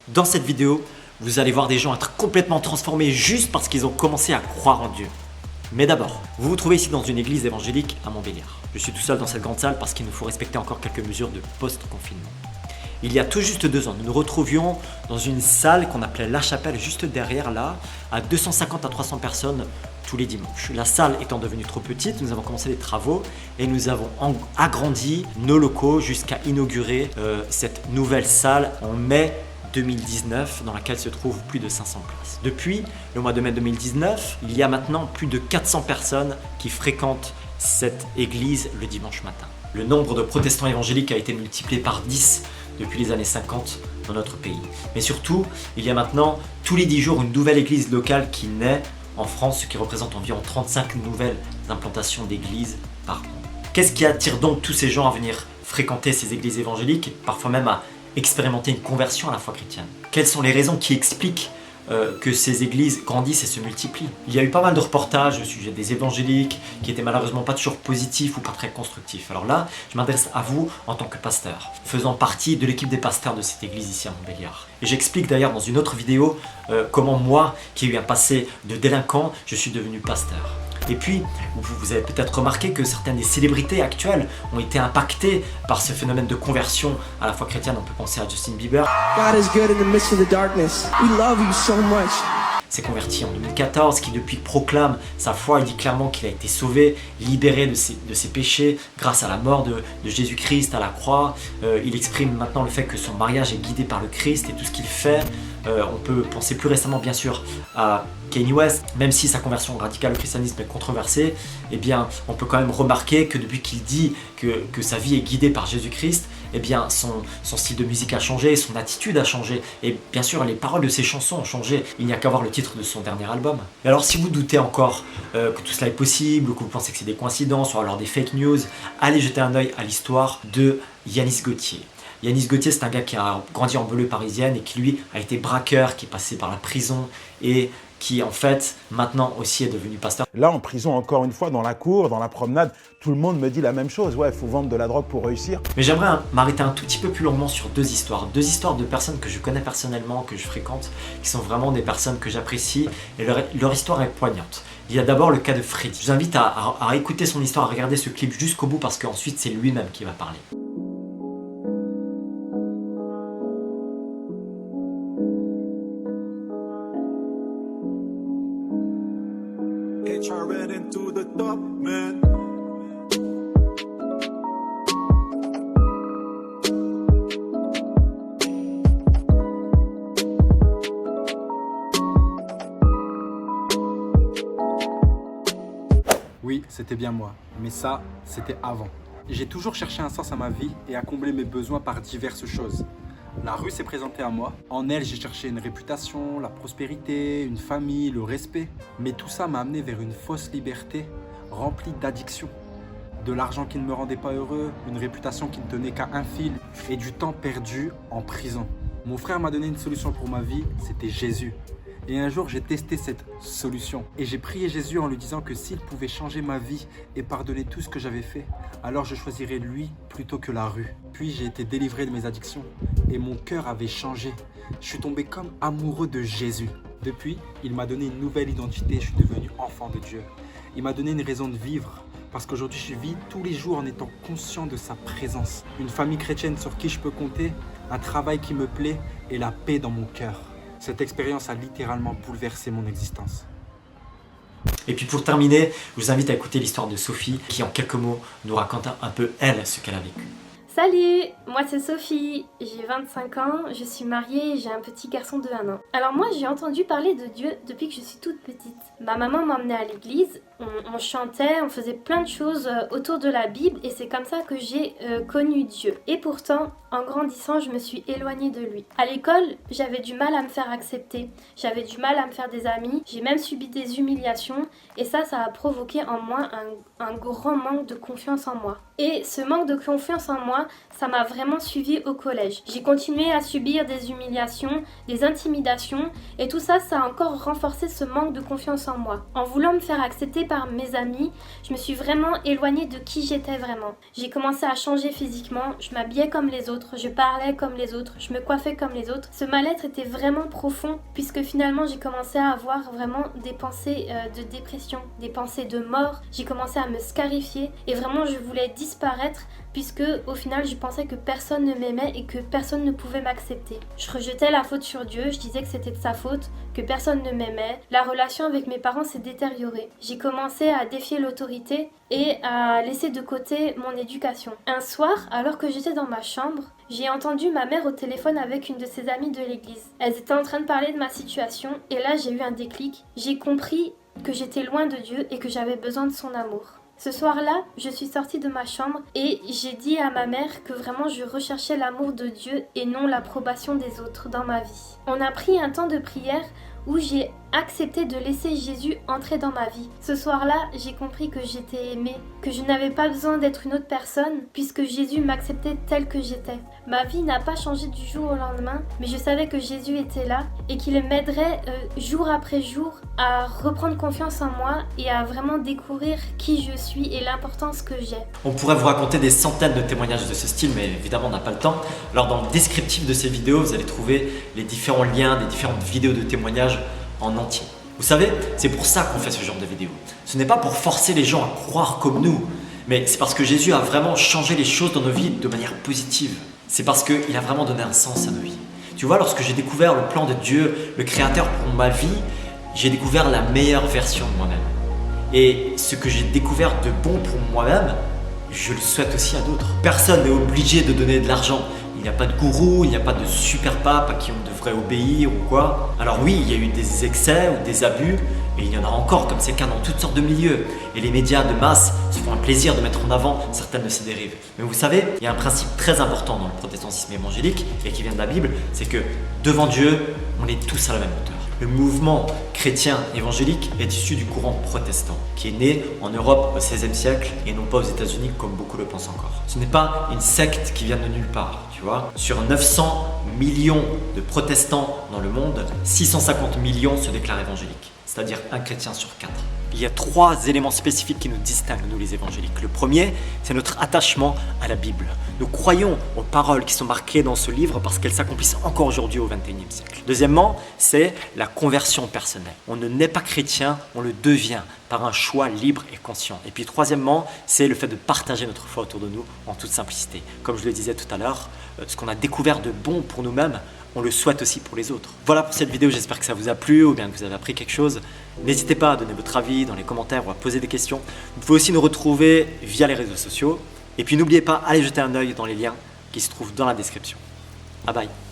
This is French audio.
Dans cette vidéo, vous allez voir des gens être complètement transformés juste parce qu'ils ont commencé à croire en Dieu. Mais d'abord, vous vous trouvez ici dans une église évangélique à Montbéliard. Je suis tout seul dans cette grande salle parce qu'il nous faut respecter encore quelques mesures de post-confinement. Il y a tout juste 2 ans, nous nous retrouvions dans une salle qu'on appelait La Chapelle, juste derrière là, à 250 à 300 personnes tous les dimanches. La salle étant devenue trop petite, nous avons commencé les travaux et nous avons agrandi nos locaux jusqu'à inaugurer cette nouvelle salle en mai 2019 dans laquelle se trouvent plus de 500 places. Depuis le mois de mai 2019, il y a maintenant plus de 400 personnes qui fréquentent cette église le dimanche matin. Le nombre de protestants évangéliques a été multiplié par 10 depuis les années 50 dans notre pays. Mais surtout, il y a maintenant tous les 10 jours une nouvelle église locale qui naît en France, ce qui représente environ 35 nouvelles implantations d'églises par an. Qu'est-ce qui attire donc tous ces gens à venir fréquenter ces églises évangéliques, parfois même à expérimenter une conversion à la foi chrétienne? Quelles sont les raisons qui expliquent que ces églises grandissent et se multiplient? Il y a eu pas mal de reportages au sujet des évangéliques qui étaient malheureusement pas toujours positifs ou pas très constructifs. Alors là, je m'adresse à vous en tant que pasteur, faisant partie de l'équipe des pasteurs de cette église ici à Montbéliard. Et j'explique d'ailleurs dans une autre vidéo comment moi, qui ai eu un passé de délinquant, je suis devenu pasteur. Et puis, vous avez peut-être remarqué que certaines des célébrités actuelles ont été impactées par ce phénomène de conversion à la foi chrétienne. On peut penser à Justin Bieber. God is good in the midst of the darkness. We love you so much. S'est converti en 2014, qui depuis proclame sa foi. Il dit clairement qu'il a été sauvé, libéré de ses péchés grâce à la mort de Jésus-Christ à la croix. Il exprime maintenant le fait que son mariage est guidé par le Christ et tout ce qu'il fait. On peut penser plus récemment bien sûr à Kanye West. Même si sa conversion radicale au christianisme est controversée, eh bien, on peut quand même remarquer que depuis qu'il dit que sa vie est guidée par Jésus-Christ, eh bien, son style de musique a changé, son attitude a changé, et bien sûr les paroles de ses chansons ont changé. Il n'y a qu'à voir le titre de son dernier album. Et alors si vous doutez encore que tout cela est possible, ou que vous pensez que c'est des coïncidences, ou alors des fake news, allez jeter un œil à l'histoire de Yanis Gauthier. Yanis Gauthier, c'est un gars qui a grandi en banlieue parisienne et qui lui a été braqueur, qui est passé par la prison et qui en fait maintenant aussi est devenu pasteur. Là en prison, encore une fois, dans la cour, dans la promenade, tout le monde me dit la même chose. Ouais, il faut vendre de la drogue pour réussir. Mais j'aimerais m'arrêter un tout petit peu plus longuement sur 2 histoires. 2 histoires de personnes que je connais personnellement, que je fréquente, qui sont vraiment des personnes que j'apprécie et leur histoire est poignante. Il y a d'abord le cas de Freddy. Je vous invite à écouter son histoire, à regarder ce clip jusqu'au bout parce qu'ensuite c'est lui-même qui va parler. To the top, man. Oui, c'était bien moi, mais ça, c'était avant. J'ai toujours cherché un sens à ma vie et à combler mes besoins par diverses choses. La rue s'est présentée à moi. En elle, j'ai cherché une réputation, la prospérité, une famille, le respect. Mais tout ça m'a amené vers une fausse liberté remplie d'addictions. De l'argent qui ne me rendait pas heureux, une réputation qui ne tenait qu'à un fil et du temps perdu en prison. Mon frère m'a donné une solution pour ma vie, c'était Jésus. Et un jour, j'ai testé cette solution. Et j'ai prié Jésus en lui disant que s'il pouvait changer ma vie et pardonner tout ce que j'avais fait, alors je choisirais lui plutôt que la rue. Puis j'ai été délivré de mes addictions et mon cœur avait changé. Je suis tombé comme amoureux de Jésus. Depuis, il m'a donné une nouvelle identité, je suis devenu enfant de Dieu. Il m'a donné une raison de vivre parce qu'aujourd'hui, je vis tous les jours en étant conscient de sa présence. Une famille chrétienne sur qui je peux compter, un travail qui me plaît et la paix dans mon cœur. Cette expérience a littéralement bouleversé mon existence. Et puis pour terminer, je vous invite à écouter l'histoire de Sophie qui en quelques mots nous raconte un peu elle ce qu'elle a vécu. Salut, moi c'est Sophie, j'ai 25 ans, je suis mariée et j'ai un petit garçon de 1 an. Alors moi j'ai entendu parler de Dieu depuis que je suis toute petite. Ma maman m'emmenait à l'église, on chantait, on faisait plein de choses autour de la Bible et c'est comme ça que j'ai connu Dieu. Et pourtant, en grandissant, je me suis éloignée de lui. À l'école, j'avais du mal à me faire accepter, j'avais du mal à me faire des amis, j'ai même subi des humiliations et ça a provoqué en moi un grand manque de confiance en moi. Et ce manque de confiance en moi, ça m'a vraiment suivi au collège. J'ai continué à subir des humiliations, des intimidations et tout ça, ça a encore renforcé ce manque de confiance en moi. En voulant me faire accepter par mes amis, je me suis vraiment éloignée de qui j'étais vraiment. J'ai commencé à changer physiquement, je m'habillais comme les autres, je parlais comme les autres, je me coiffais comme les autres. Ce mal-être était vraiment profond puisque finalement j'ai commencé à avoir vraiment des pensées de dépression, des pensées de mort. J'ai commencé à me scarifier et vraiment je voulais disparaître puisque au final je pensais que personne ne m'aimait et que personne ne pouvait m'accepter. Je rejetais la faute sur Dieu, je disais que c'était de sa faute, que personne ne m'aimait. La relation avec mes parents s'est détériorée. J'ai commencé à défier l'autorité et à laisser de côté mon éducation. Un soir, alors que j'étais dans ma chambre, j'ai entendu ma mère au téléphone avec une de ses amies de l'église. Elles étaient en train de parler de ma situation et là j'ai eu un déclic. J'ai compris que j'étais loin de Dieu et que j'avais besoin de son amour. Ce soir-là, je suis sortie de ma chambre et j'ai dit à ma mère que vraiment je recherchais l'amour de Dieu et non l'approbation des autres dans ma vie. On a pris un temps de prière où j'ai accepté de laisser Jésus entrer dans ma vie. Ce soir-là, j'ai compris que j'étais aimée, que je n'avais pas besoin d'être une autre personne puisque Jésus m'acceptait telle que j'étais. Ma vie n'a pas changé du jour au lendemain, mais je savais que Jésus était là et qu'il m'aiderait jour après jour à reprendre confiance en moi et à vraiment découvrir qui je suis et l'importance que j'ai. On pourrait vous raconter des centaines de témoignages de ce style, mais évidemment on n'a pas le temps. Alors dans le descriptif de ces vidéos, vous allez trouver les différents liens des différentes vidéos de témoignages en entier. Vous savez, c'est pour ça qu'on fait ce genre de vidéos. Ce n'est pas pour forcer les gens à croire comme nous, mais c'est parce que Jésus a vraiment changé les choses dans nos vies de manière positive. C'est parce qu'il a vraiment donné un sens à nos vies. Tu vois, lorsque j'ai découvert le plan de Dieu, le Créateur pour ma vie, j'ai découvert la meilleure version de moi-même. Et ce que j'ai découvert de bon pour moi-même, je le souhaite aussi à d'autres. Personne n'est obligé de donner de l'argent. Il n'y a pas de gourou, il n'y a pas de super pape à qui on devrait obéir ou quoi. Alors oui, il y a eu des excès ou des abus, et il y en a encore comme c'est le cas dans toutes sortes de milieux. Et les médias de masse se font un plaisir de mettre en avant certaines de ces dérives. Mais vous savez, il y a un principe très important dans le protestantisme évangélique, et qui vient de la Bible, c'est que devant Dieu, on est tous à la même hauteur. Le mouvement chrétien évangélique est issu du courant protestant, qui est né en Europe au XVIe siècle et non pas aux États-Unis comme beaucoup le pensent encore. Ce n'est pas une secte qui vient de nulle part, tu vois. Sur 900 millions de protestants dans le monde, 650 millions se déclarent évangéliques, c'est-à-dire un chrétien sur 4. Il y a 3 éléments spécifiques qui nous distinguent, nous les évangéliques. Le premier, c'est notre attachement à la Bible. Nous croyons aux paroles qui sont marquées dans ce livre parce qu'elles s'accomplissent encore aujourd'hui au XXIe siècle. Deuxièmement, c'est la conversion personnelle. On ne naît pas chrétien, on le devient par un choix libre et conscient. Et puis troisièmement, c'est le fait de partager notre foi autour de nous en toute simplicité. Comme je le disais tout à l'heure, ce qu'on a découvert de bon pour nous-mêmes, on le souhaite aussi pour les autres. Voilà pour cette vidéo, j'espère que ça vous a plu ou bien que vous avez appris quelque chose. N'hésitez pas à donner votre avis dans les commentaires ou à poser des questions. Vous pouvez aussi nous retrouver via les réseaux sociaux. Et puis n'oubliez pas, allez jeter un œil dans les liens qui se trouvent dans la description. Bye bye.